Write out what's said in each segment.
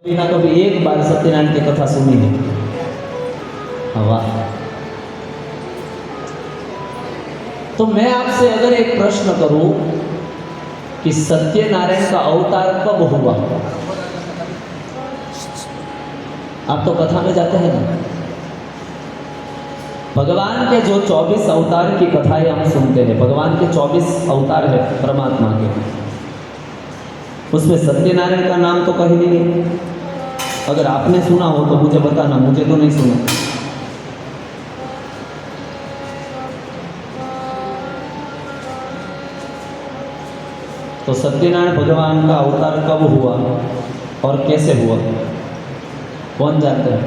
बिना कभी एक बार सत्यनारायण की कथा सुनी है? वाह। तो मैं आपसे अगर एक प्रश्न करूं कि सत्यनारायण का अवतार कब हुआ? आप तो कथा में जाते हैं ना, भगवान के जो 24 अवतार की कथाएं हम सुनते हैं, भगवान के 24 अवतार है परमात्मा के, उसमें सत्यनारायण का नाम तो कहीं नहीं है। अगर आपने सुना हो तो मुझे बताना, मुझे तो नहीं सुना। तो सत्यनारायण भगवान का अवतार कब हुआ और कैसे हुआ, कौन जानता है?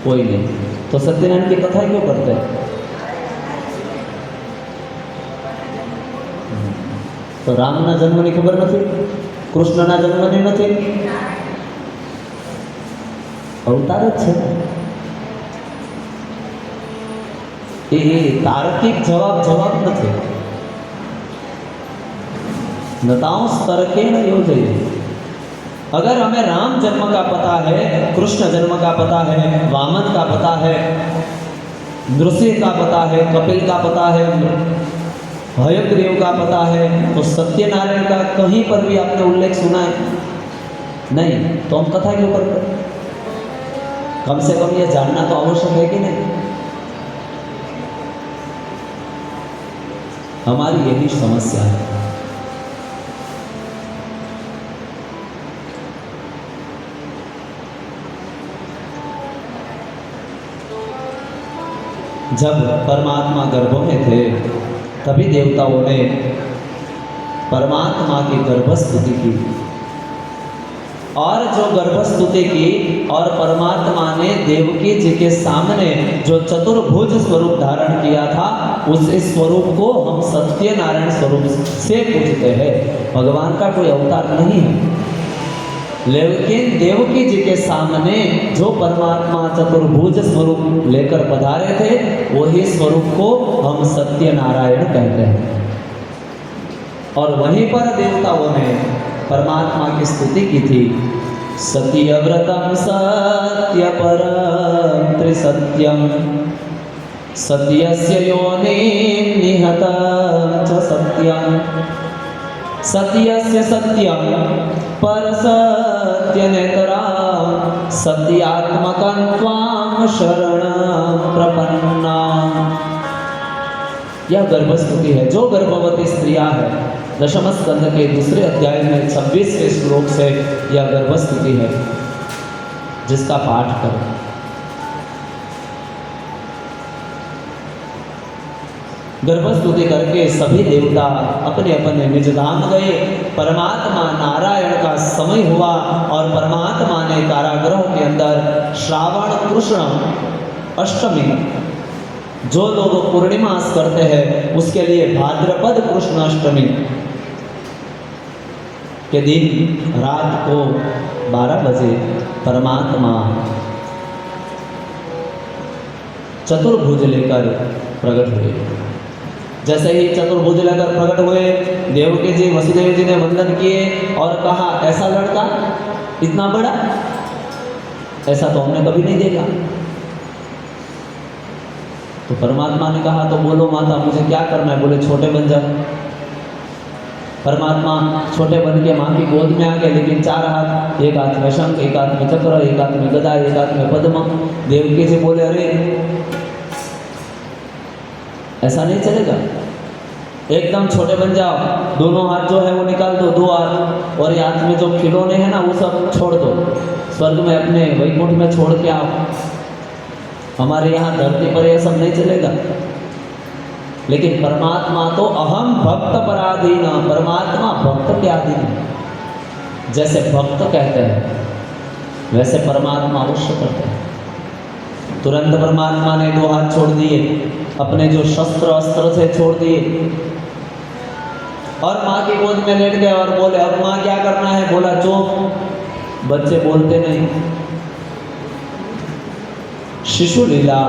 कोई नहीं। तो सत्यनारायण की कथा क्यों करते हैं? तो रामना जन्मनी खबर नहीं, कृष्णना जन्मनी नहीं, अवतार ज छे। ए तार्किक जवाब नहीं, नतांश तर्केण योजयते। अगर हमें राम जन्म का पता है, कृष्ण जन्म का पता है, वामन का पता है, नृसिंह का पता है, कपिल का पता है, हयग्रीव का पता है, तो सत्यनारायण का कहीं पर भी आपने उल्लेख सुना है? नहीं। तो हम कथा क्यों करते? कम से कम ये जानना तो आवश्यक है कि नहीं? हमारी यही समस्या है। जब परमात्मा गर्भ में थे तभी देवताओं ने परमात्मा की गर्भस्तुति की, और जो गर्भस्तुति की और परमात्मा ने देवकी जी के सामने जो चतुर्भुज स्वरूप धारण किया था, उस स्वरूप को हम सत्यनारायण स्वरूप से पूजते हैं। भगवान का कोई अवतार नहीं है, लेकिन देवकी जी के सामने जो परमात्मा चतुर्भुज स्वरूप लेकर पधारे थे, वही स्वरूप को हम सत्यनारायण कहते हैं। और वहीं पर देवताओं ने परमात्मा की स्तुति की थी। सत्यव्रतम सत्य परम त्रिसत्यम सत्यस्य योनि निहतं च सत्यम सत्यस्य सत्यम पर सत्य नेतरा सत्यात्मकं त्वां शरणं प्रपन्ना। यह गर्भस्तुति है। जो गर्भवती स्त्रियां है, दशम स्कंद के दूसरे अध्याय में 26वें श्लोक से यह गर्भस्तुति है, जिसका पाठ करें। गर्भस्तुति करके सभी देवता अपने अपने निज धाम गए। परमात्मा नारायण का समय हुआ और परमात्मा ने कारागृह के अंदर श्रावण कृष्ण अष्टमी, जो लोग पूर्णिमास करते हैं उसके लिए भाद्रपद कृष्ण अष्टमी के दिन रात को 12 बजे परमात्मा चतुर्भुज लेकर प्रकट हुए। जैसे ही चतुर्भुज लेकर प्रकट हुए, देवकी जी वसुदेव जी ने वंदन किए और कहा, ऐसा लड़का इतना बड़ा, ऐसा तो हमने कभी नहीं देखा। तो परमात्मा ने कहा, तो बोलो माता मुझे क्या करना है? बोले छोटे बन जाओ। परमात्मा छोटे बन के माँ की गोद में आ गए, लेकिन 4 हाथ, एक हाथ में शंख, एक हाथ में चक्र, एक हाथ में गदा, एक हाथ में पद्म। देवकी जी बोले, अरे ऐसा नहीं चलेगा, एकदम छोटे बन जाओ, दोनों हाथ जो है वो निकाल दो, 2 हाथ, और ये हाथ में जो खिलौने हैं ना वो सब छोड़ दो, स्वर्ग में अपने वैकुंठ में छोड़ के आओ। हमारे यहाँ धरती पर यह सब नहीं चलेगा। लेकिन परमात्मा तो अहम भक्त पराधीन, परमात्मा भक्त के अधीन। जैसे भक्त कहते हैं वैसे परमात्मा अवश्य करते हैं। तुरंत परमात्मा ने 2 हाथ छोड़ दिए, अपने जो शस्त्र अस्त्र थे छोड़ दिए, और माँ की गोद में लेट गए और बोले, अब माँ क्या करना है? बोला चुप, बच्चे बोलते नहीं। शिशु लीला,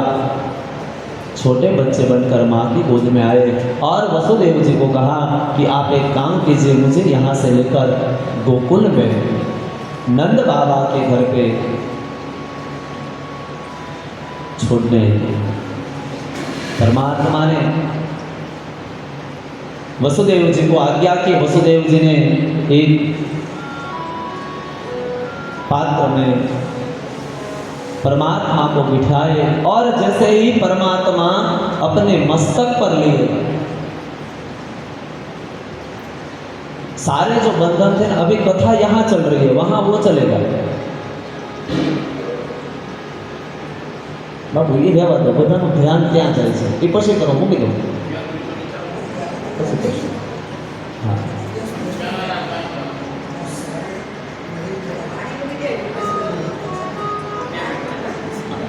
छोटे बच्चे बनकर माँ की गोद में आए और वसुदेव जी को कहा कि आप एक काम कीजिए, मुझे यहाँ से लेकर गोकुल में नंद बाबा के घर पे छोड़ने परमात्मा ने वसुदेव जी को आज्ञा की। वसुदेव जी ने एक पात्र में परमात्मा को बिठाए और जैसे ही परमात्मा अपने मस्तक पर लिए, सारे जो बंधन थे, अभी कथा यहां चल रही है, वहां वो चलेगा। बाबू ये રહેવા દો, બધાનું ધ્યાન ત્યાં જાય છે, એ પછી કરો, મૂકી દો પછી કરશું। હા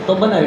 તો બનાવી